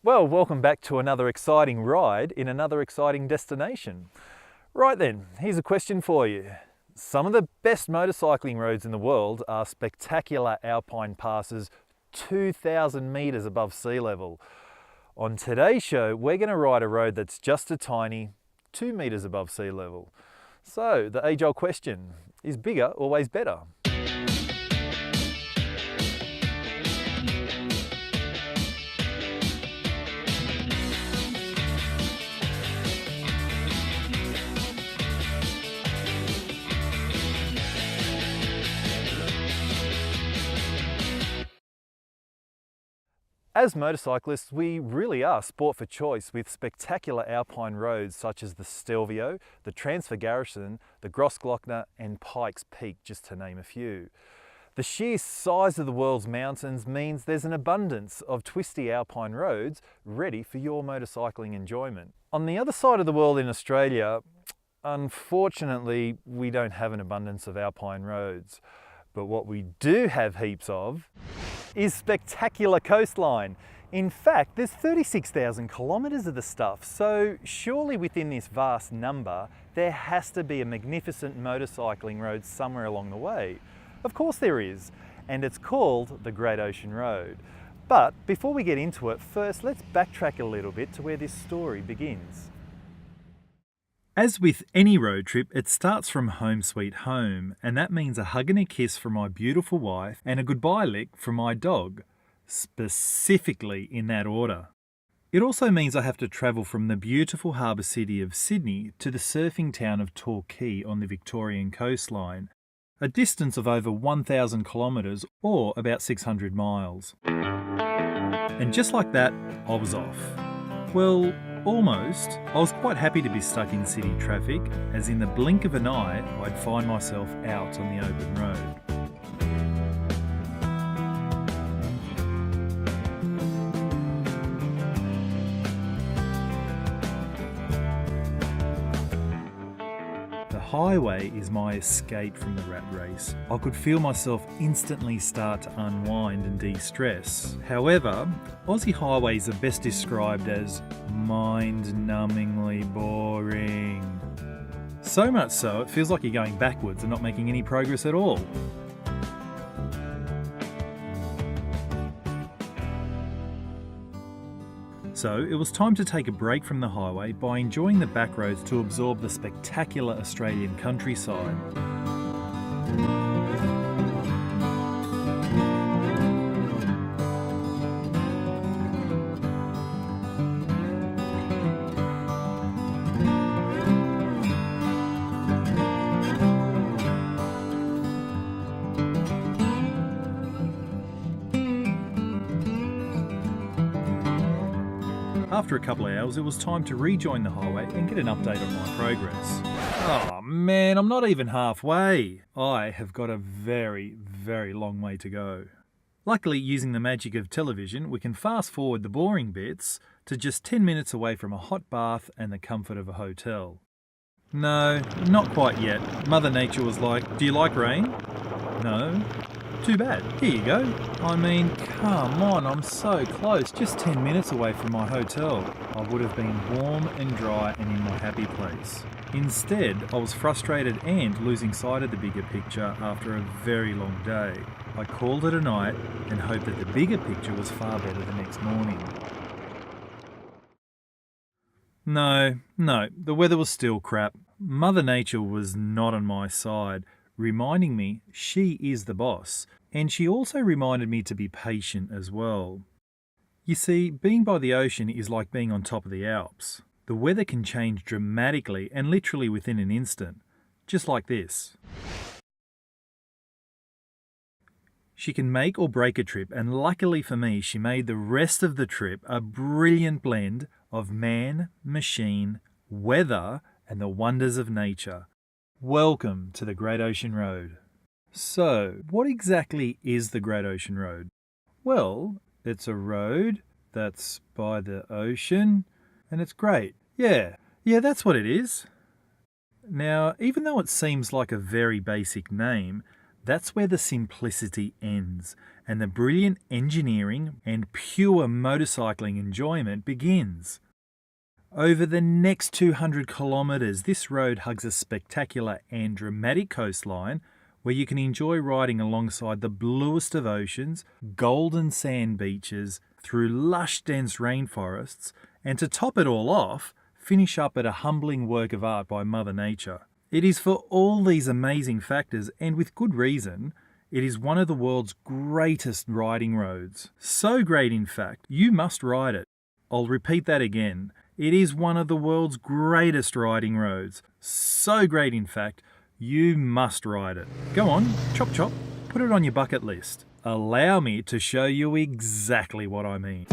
Well, welcome back to another exciting ride in another exciting destination. Right then, here's a question for you. Some of the best motorcycling roads in the world are spectacular alpine passes 2,000 metres above sea level. On today's show, we're going to ride a road that's just a tiny 2 metres above sea level. So, the age-old question, is bigger always better? As motorcyclists, we really are sport for choice with spectacular alpine roads such as the Stelvio, the Transfargarasan, the Grossglockner and Pikes Peak, just to name a few. The sheer size of the world's mountains means there's an abundance of twisty alpine roads ready for your motorcycling enjoyment. On the other side of the world in Australia, unfortunately, we don't have an abundance of alpine roads. But what we do have heaps of is spectacular coastline. In fact, there's 36,000 kilometres of the stuff, so surely within this vast number, there has to be a magnificent motorcycling road somewhere along the way. Of course there is, and it's called the Great Ocean Road. But before we get into it, first let's backtrack a little bit to where this story begins. As with any road trip, it starts from home sweet home, and that means a hug and a kiss from my beautiful wife and a goodbye lick from my dog, specifically in that order. It also means I have to travel from the beautiful harbour city of Sydney to the surfing town of Torquay on the Victorian coastline, a distance of over 1,000 kilometres or about 600 miles. And just like that, I was off. Well, almost. I was quite happy to be stuck in city traffic, as in the blink of an eye, I'd find myself out on the open road. The highway is my escape from the rat race. I could feel myself instantly start to unwind and de-stress. However, Aussie highways are best described as mind-numbingly boring. So much so, it feels like you're going backwards and not making any progress at all. So it was time to take a break from the highway by enjoying the back roads to absorb the spectacular Australian countryside. After a couple of hours, it was time to rejoin the highway and get an update on my progress. Oh man, I'm not even halfway. I have got a very, very long way to go. Luckily, using the magic of television, we can fast forward the boring bits to just 10 minutes away from a hot bath and the comfort of a hotel. No, not quite yet. Mother Nature was like, "Do you like rain?" No. Too bad. Here you go. I mean, come on, I'm so close. Just 10 minutes away from my hotel. I would have been warm and dry and in my happy place. Instead, I was frustrated and losing sight of the bigger picture after a very long day. I called it a night and hoped that the bigger picture was far better the next morning. No, the weather was still crap. Mother Nature was not on my side, reminding me she is the boss, and she also reminded me to be patient as well. You see, being by the ocean is like being on top of the Alps. The weather can change dramatically and literally within an instant, just like this. She can make or break a trip, and luckily for me, she made the rest of the trip a brilliant blend of man, machine, weather, and the wonders of nature. Welcome to the Great Ocean Road. So, what exactly is the Great Ocean Road? Well, it's a road that's by the ocean, and it's great. Yeah, that's what it is. Now, even though it seems like a very basic name, That's where the simplicity ends and the brilliant engineering and pure motorcycling enjoyment begins. Over the next 200 kilometres, this road hugs a spectacular and dramatic coastline where you can enjoy riding alongside the bluest of oceans, golden sand beaches, through lush dense rainforests, and to top it all off, finish up at a humbling work of art by Mother Nature. It is for all these amazing factors, and with good reason, it is one of the world's greatest riding roads. So great, in fact, you must ride it. I'll repeat that again. It is one of the world's greatest riding roads. So great, in fact, you must ride it. Go on, chop chop, put it on your bucket list. Allow me to show you exactly what I mean.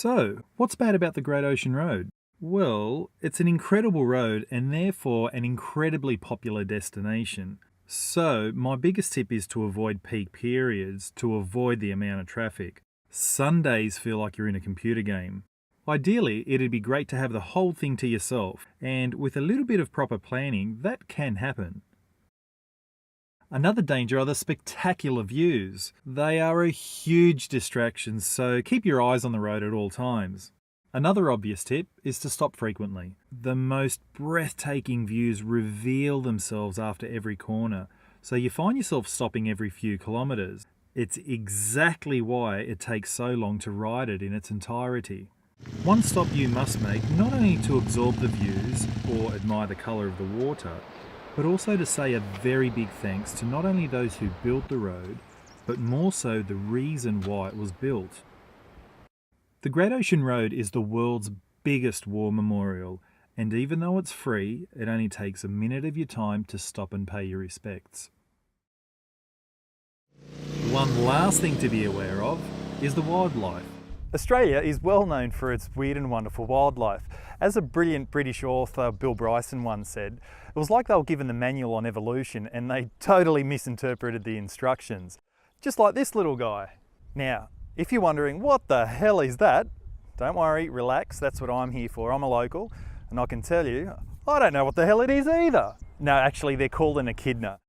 So, what's bad about the Great Ocean Road? Well, it's an incredible road and therefore an incredibly popular destination. So, my biggest tip is to avoid peak periods to avoid the amount of traffic. Sundays feel like you're in a computer game. Ideally, it'd be great to have the whole thing to yourself, and with a little bit of proper planning, that can happen. Another danger are the spectacular views. They are a huge distraction, so keep your eyes on the road at all times. Another obvious tip is to stop frequently. The most breathtaking views reveal themselves after every corner, so you find yourself stopping every few kilometres. It's exactly why it takes so long to ride it in its entirety. One stop you must make, not only to absorb the views or admire the colour of the water, but also to say a very big thanks to not only those who built the road, but more so the reason why it was built. The Great Ocean Road is the world's biggest war memorial, and even though it's free, it only takes a minute of your time to stop and pay your respects. One last thing to be aware of is the wildlife. Australia is well known for its weird and wonderful wildlife. As a brilliant British author, Bill Bryson, once said, it was like they were given the manual on evolution and they totally misinterpreted the instructions. Just like this little guy. Now, if you're wondering, what the hell is that? Don't worry, relax, that's what I'm here for. I'm a local, and I can tell you, I don't know what the hell it is either. No, actually, they're called an echidna.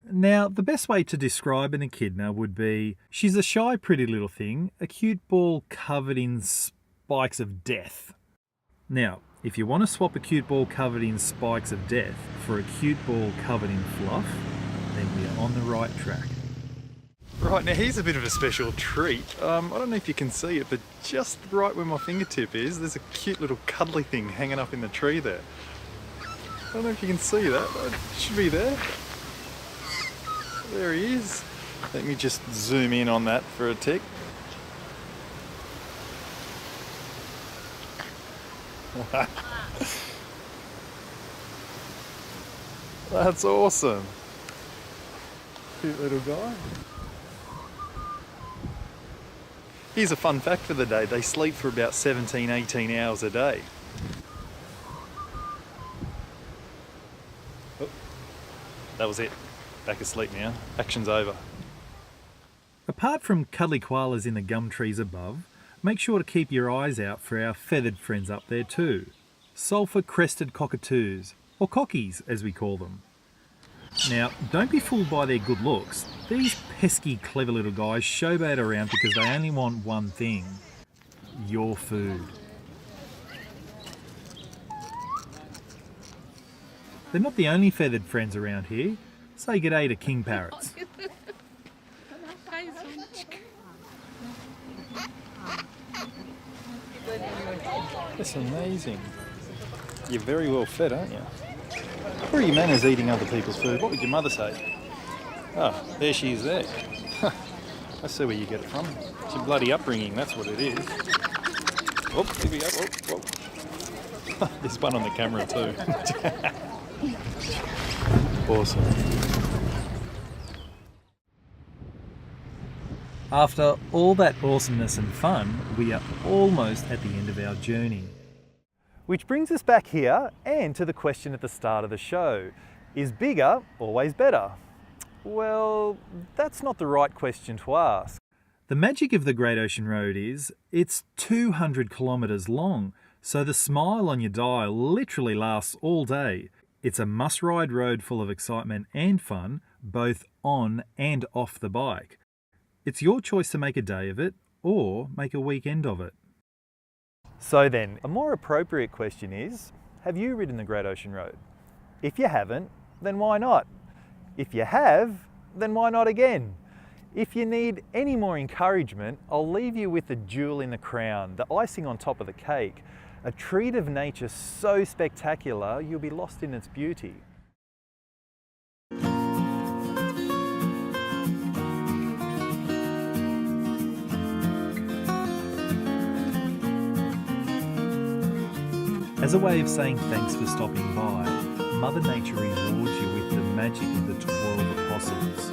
Now, the best way to describe an echidna would be, she's a shy, pretty little thing, a cute ball covered in spikes of death. Now, if you want to swap a cute ball covered in spikes of death for a cute ball covered in fluff, then we're on the right track. Right, now here's a bit of a special treat. I don't know if you can see it, but just right where my fingertip is, there's a cute little cuddly thing hanging up in the tree there. I don't know if you can see that, but it should be there. There he is. Let me just zoom in on that for a tick. That's awesome. Cute little guy. Here's a fun fact for the day. They sleep for about 17, 18 hours a day. Oh, that was it. Back asleep now. Action's over. Apart from cuddly koalas in the gum trees above, make sure to keep your eyes out for our feathered friends up there too. Sulphur-crested cockatoos, or cockies as we call them. Now, don't be fooled by their good looks. These pesky, clever little guys showboat around because they only want one thing: your food. They're not the only feathered friends around here. Say g'day to king parrots. That's amazing. You're very well fed, aren't you? Where are your manners eating other people's food? What would your mother say? Oh, there she is there. I see where you get it from. It's your bloody upbringing, that's what it is. Oh, here we go. Oh, oh. There's one on the camera too. Awesome. After all that awesomeness and fun, we are almost at the end of our journey. Which brings us back here and to the question at the start of the show. Is bigger always better? Well, that's not the right question to ask. The magic of the Great Ocean Road is it's 200 kilometres long, so the smile on your dial literally lasts all day. It's a must-ride road full of excitement and fun, both on and off the bike. It's your choice to make a day of it or make a weekend of it. So then, a more appropriate question is, have you ridden the Great Ocean Road? If you haven't, then why not? If you have, then why not again? If you need any more encouragement, I'll leave you with the jewel in the crown, the icing on top of the cake, a treat of nature so spectacular you'll be lost in its beauty. As a way of saying thanks for stopping by, Mother Nature rewards you with the magic of the 12 Apostles.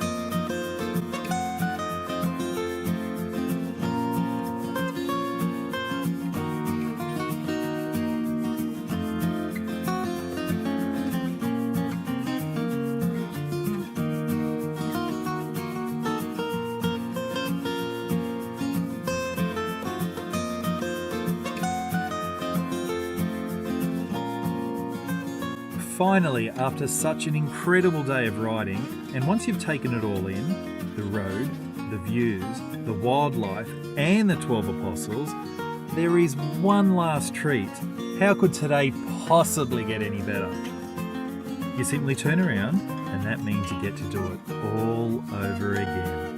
Finally, after such an incredible day of riding, and once you've taken it all in, the road, the views, the wildlife, and the 12 Apostles, there is one last treat. How could today possibly get any better? You simply turn around, and that means you get to do it all over again.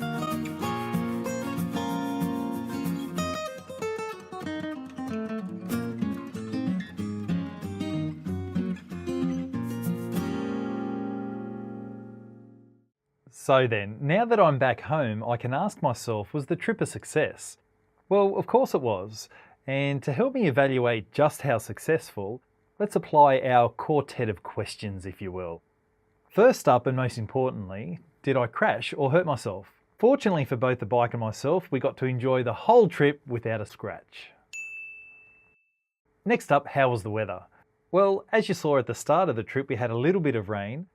So then, now that I'm back home, I can ask myself, was the trip a success? Well, of course it was. And to help me evaluate just how successful, let's apply our quartet of questions, if you will. First up, and most importantly, did I crash or hurt myself? Fortunately for both the bike and myself, we got to enjoy the whole trip without a scratch. Next up, how was the weather? Well, as you saw at the start of the trip, we had a little bit of rain.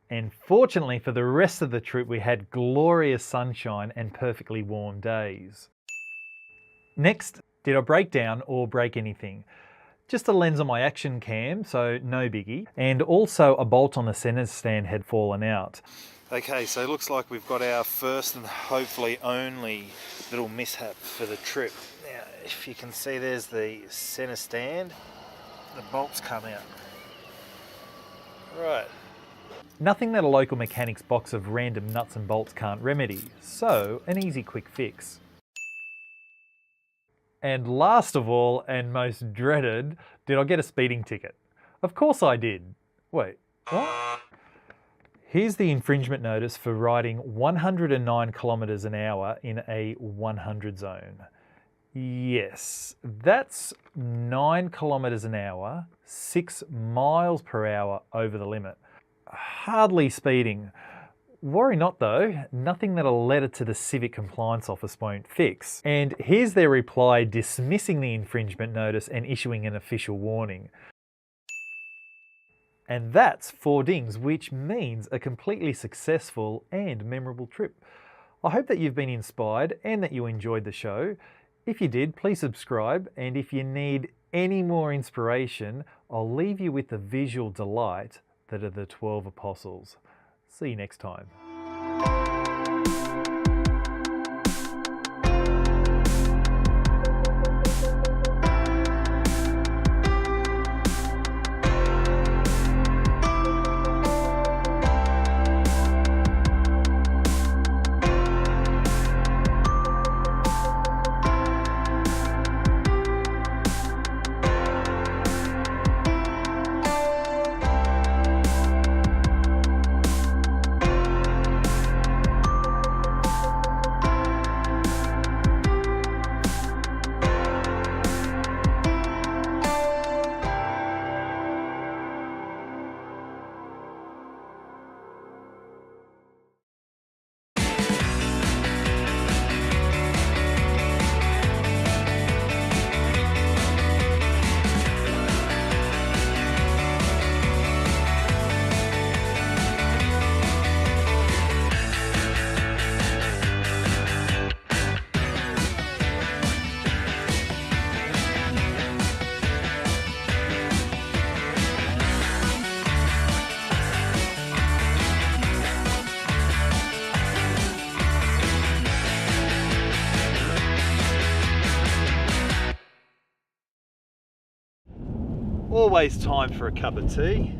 And fortunately for the rest of the trip, we had glorious sunshine and perfectly warm days. Next, did I break down or break anything? Just a lens on my action cam, so no biggie. And also a bolt on the centre stand had fallen out. Okay, so it looks like we've got our first and hopefully only little mishap for the trip. Now, if you can see, there's the centre stand. The bolts come out. Right. Nothing that a local mechanic's box of random nuts and bolts can't remedy, so an easy quick fix. And last of all, and most dreaded, did I get a speeding ticket? Of course I did. Wait, what? Here's the infringement notice for riding 109 kilometers an hour in a 100 zone. Yes, that's 9 kilometers an hour, 6 miles per hour over the limit. Hardly speeding. Worry not though, nothing that a letter to the Civic Compliance Office won't fix. And here's their reply dismissing the infringement notice and issuing an official warning. And that's 4 dings, which means a completely successful and memorable trip. I hope that you've been inspired and that you enjoyed the show. If you did, please subscribe, and if you need any more inspiration, I'll leave you with the visual delight that are the 12 Apostles. See you next time. Always time for a cup of tea.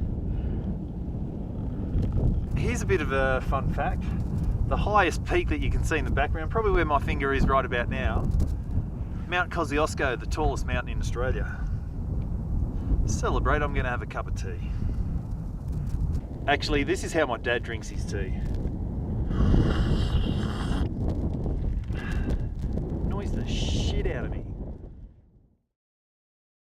Here's a bit of a fun fact. The highest peak that you can see in the background, probably where my finger is right about now, Mount Kosciuszko, the tallest mountain in Australia. To celebrate, I'm going to have a cup of tea. Actually, this is how my dad drinks his tea. Annoys the shit out of me.